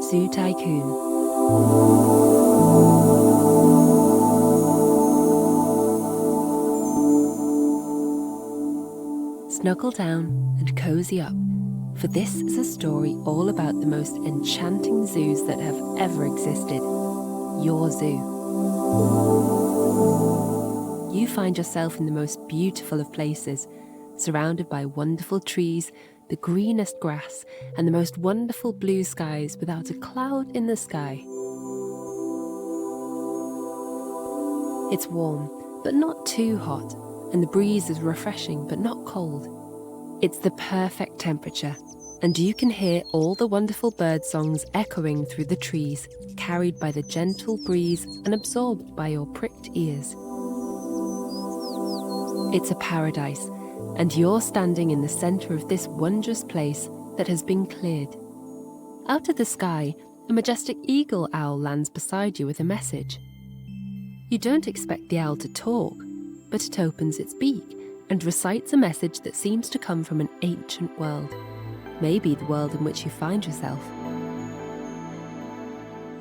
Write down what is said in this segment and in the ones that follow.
Zoo Tycoon. Snuggle down and cozy up, for this is a story all about the most enchanting zoos that have ever existed. Your zoo. You find yourself in the most beautiful of places, surrounded by wonderful trees, the greenest grass, and the most wonderful blue skies without a cloud in the sky. It's warm, but not too hot, and the breeze is refreshing but not cold. It's the perfect temperature, and you can hear all the wonderful bird songs echoing through the trees, carried by the gentle breeze and absorbed by your pricked ears. It's a paradise, and you're standing in the center of this wondrous place that has been cleared. Out of the sky, a majestic eagle owl lands beside you with a message. You don't expect the owl to talk, but it opens its beak and recites a message that seems to come from an ancient world, maybe the world in which you find yourself.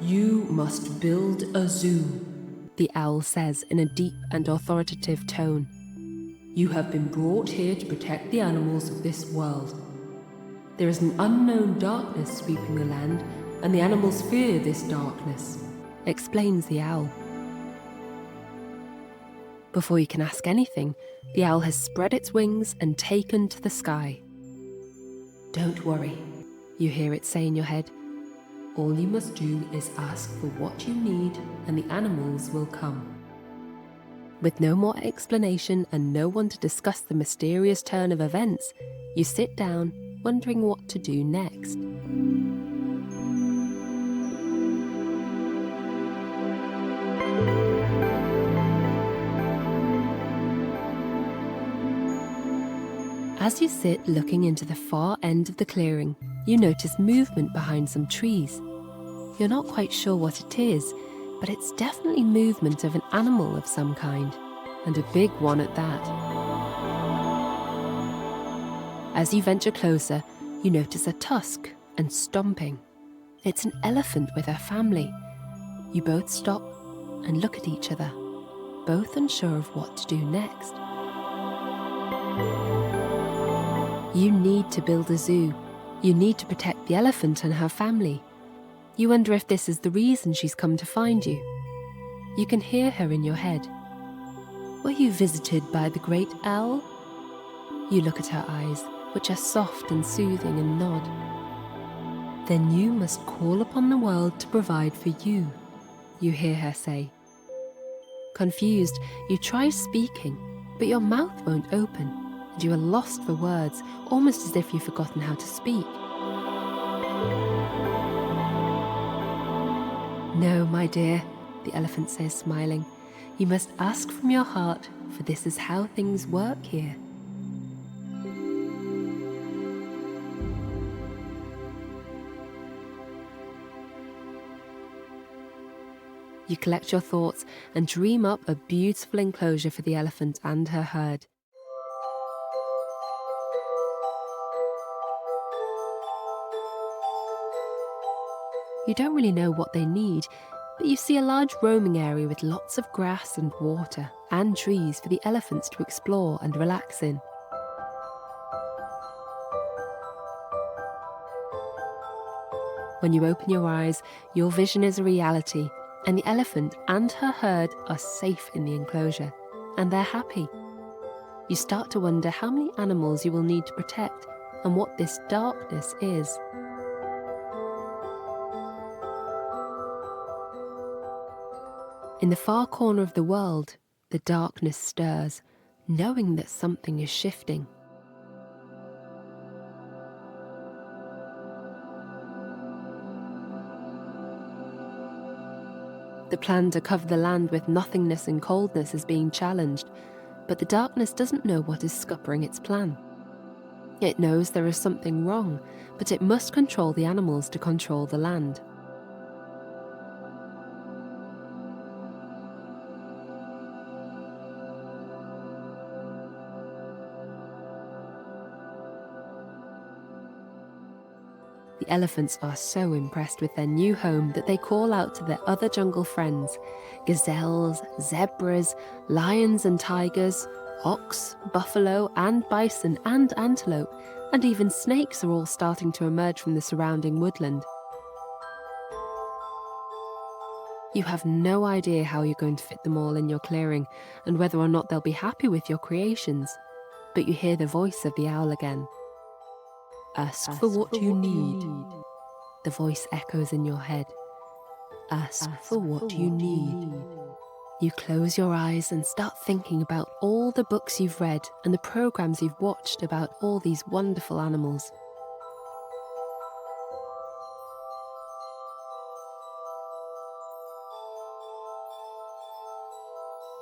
You must build a zoo, the owl says in a deep and authoritative tone. You have been brought here to protect the animals of this world. There is an unknown darkness sweeping the land, and the animals fear this darkness, explains the owl. Before you can ask anything, the owl has spread its wings and taken to the sky. Don't worry, you hear it say in your head. All you must do is ask for what you need, and the animals will come. With no more explanation and no one to discuss the mysterious turn of events, you sit down, wondering what to do next. As you sit looking into the far end of the clearing, you notice movement behind some trees. You're not quite sure what it is, but it's definitely movement of an animal of some kind, and a big one at that. As you venture closer, you notice a tusk and stomping. It's an elephant with her family. You both stop and look at each other, both unsure of what to do next. You need to build a zoo. You need to protect the elephant and her family. You wonder if this is the reason she's come to find you. You can hear her in your head. Were you visited by the great owl? You look at her eyes, which are soft and soothing, and nod. Then you must call upon the world to provide for you, you hear her say. Confused, you try speaking, but your mouth won't open, and you are lost for words, almost as if you've forgotten how to speak. No, my dear, the elephant says, smiling. You must ask from your heart, for this is how things work here. You collect your thoughts and dream up a beautiful enclosure for the elephant and her herd. You don't really know what they need, but you see a large roaming area with lots of grass and water and trees for the elephants to explore and relax in. When you open your eyes, your vision is a reality, and the elephant and her herd are safe in the enclosure, and they're happy. You start to wonder how many animals you will need to protect and what this darkness is. In the far corner of the world, the darkness stirs, knowing that something is shifting. The plan to cover the land with nothingness and coldness is being challenged, but the darkness doesn't know what is scuppering its plan. It knows there is something wrong, but it must control the animals to control the land. The elephants are so impressed with their new home that they call out to their other jungle friends. Gazelles, zebras, lions and tigers, ox, buffalo and bison and antelope, and even snakes are all starting to emerge from the surrounding woodland. You have no idea how you're going to fit them all in your clearing and whether or not they'll be happy with your creations. But you hear the voice of the owl again. Ask for what you need. The voice echoes in your head. Ask for what you need. You close your eyes and start thinking about all the books you've read and the programs you've watched about all these wonderful animals.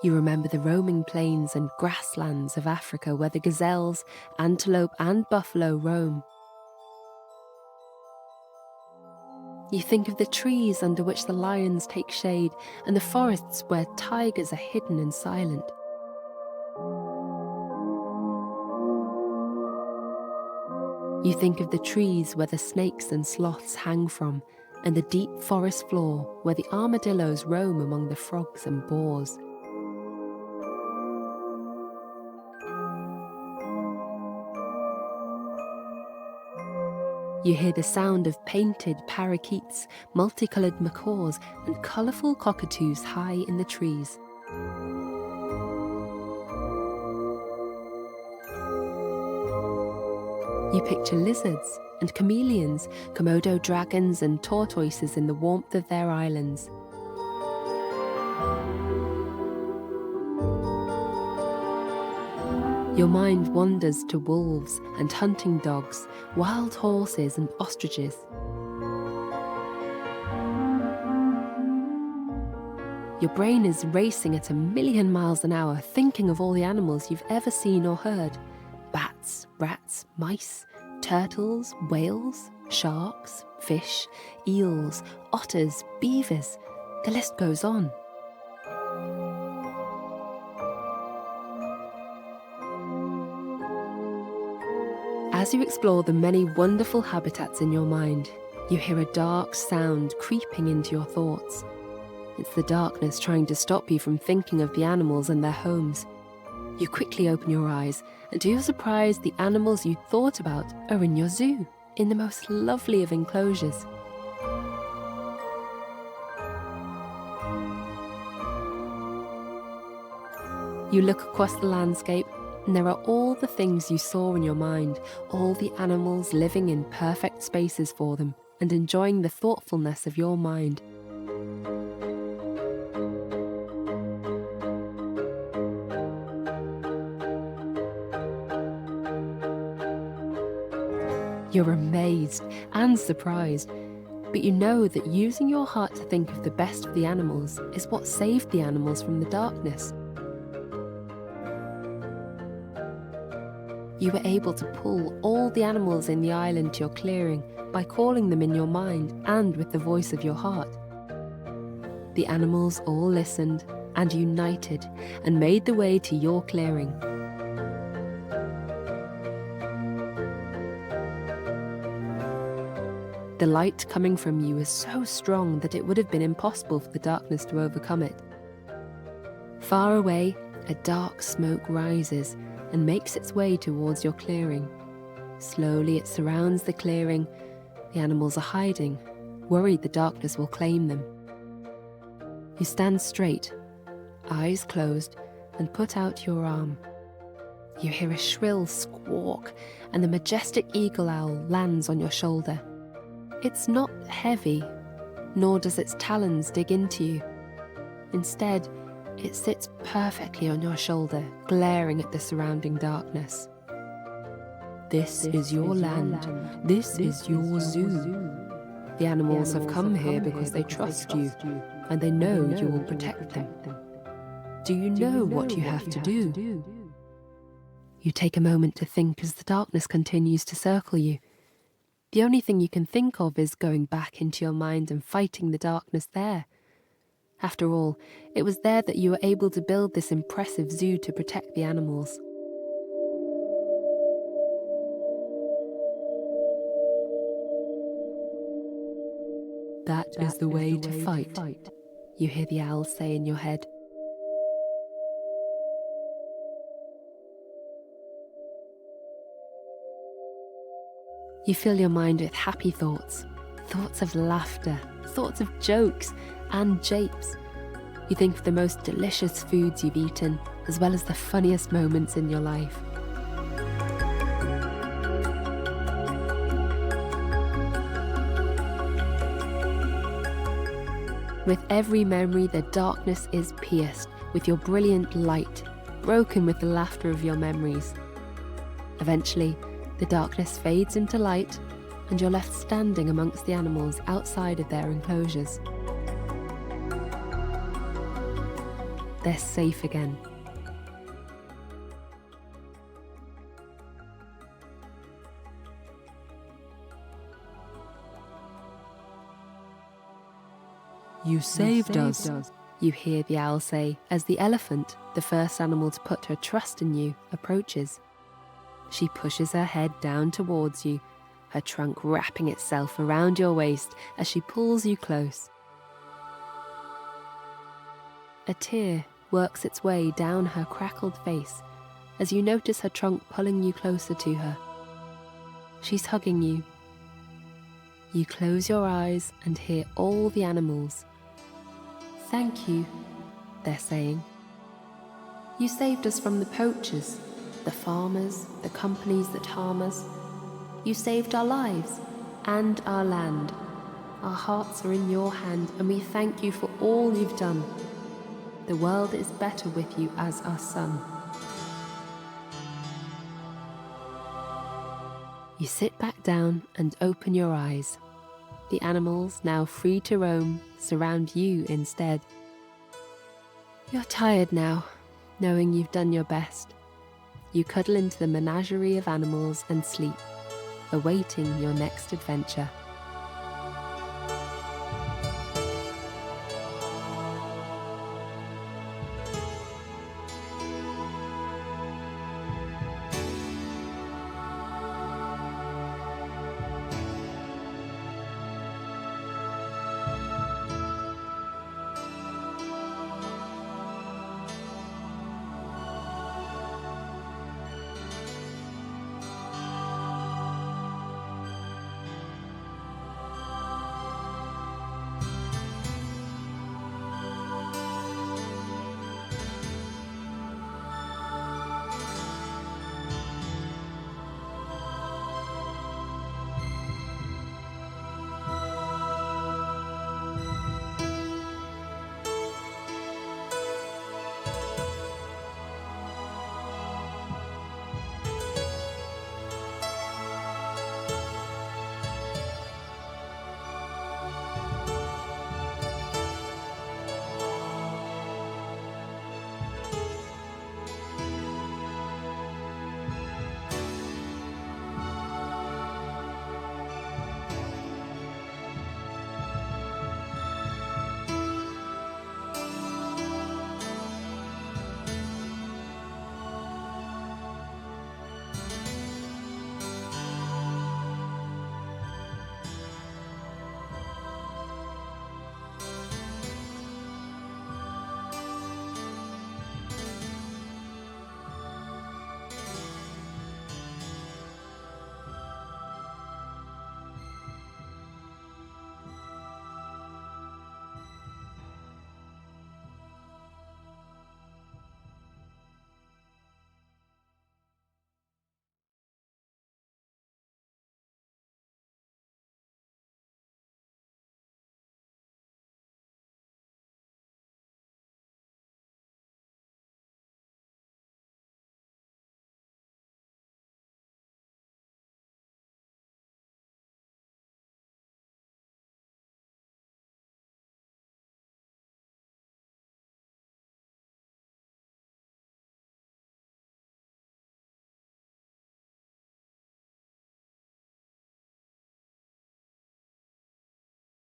You remember the roaming plains and grasslands of Africa where the gazelles, antelope and buffalo roam. You think of the trees under which the lions take shade and the forests where tigers are hidden and silent. You think of the trees where the snakes and sloths hang from and the deep forest floor where the armadillos roam among the frogs and boars. You hear the sound of painted parakeets, multicoloured macaws, and colourful cockatoos high in the trees. You picture lizards and chameleons, Komodo dragons and tortoises in the warmth of their islands. Your mind wanders to wolves and hunting dogs, wild horses and ostriches. Your brain is racing at 1,000,000 miles an hour, thinking of all the animals you've ever seen or heard. Bats, rats, mice, turtles, whales, sharks, fish, eels, otters, beavers. The list goes on. As you explore the many wonderful habitats in your mind, you hear a dark sound creeping into your thoughts. It's the darkness trying to stop you from thinking of the animals and their homes. You quickly open your eyes, and to your surprise, the animals you thought about are in your zoo, in the most lovely of enclosures. You look across the landscape, and there are all the things you saw in your mind, all the animals living in perfect spaces for them and enjoying the thoughtfulness of your mind. You're amazed and surprised, but you know that using your heart to think of the best of the animals is what saved the animals from the darkness. You were able to pull all the animals in the island to your clearing by calling them in your mind and with the voice of your heart. The animals all listened and united and made the way to your clearing. The light coming from you is so strong that it would have been impossible for the darkness to overcome it. Far away, a dark smoke rises and makes its way towards your clearing. Slowly it surrounds the clearing. The animals are hiding, worried the darkness will claim them. You stand straight, eyes closed, and put out your arm. You hear a shrill squawk, and the majestic eagle owl lands on your shoulder. It's not heavy, nor does its talons dig into you. Instead, it sits perfectly on your shoulder, glaring at the surrounding darkness. This is your land. This is your zoo. The animals have come here because they trust you, and they know you will protect them. Do you know what you have to do? You take a moment to think as the darkness continues to circle you. The only thing you can think of is going back into your mind and fighting the darkness there. After all, it was there that you were able to build this impressive zoo to protect the animals. That is the way to fight, you hear the owl say in your head. You fill your mind with happy thoughts, thoughts of laughter, thoughts of jokes and japes. You think of the most delicious foods you've eaten, as well as the funniest moments in your life. With every memory, the darkness is pierced with your brilliant light, broken with the laughter of your memories. Eventually, the darkness fades into light, and you're left standing amongst the animals outside of their enclosures. They're safe again. You saved us, you hear the owl say as the elephant, the first animal to put her trust in you, approaches. She pushes her head down towards you, her trunk wrapping itself around your waist as she pulls you close. A tear works its way down her crackled face as you notice her trunk pulling you closer to her. She's hugging you. You close your eyes and hear all the animals. "Thank you," they're saying. "You saved us from the poachers, the farmers, the companies that harm us. You saved our lives and our land. Our hearts are in your hand, and we thank you for all you've done. The world is better with you as our son." You sit back down and open your eyes. The animals, now free to roam, surround you instead. You're tired now, knowing you've done your best. You cuddle into the menagerie of animals and sleep, awaiting your next adventure.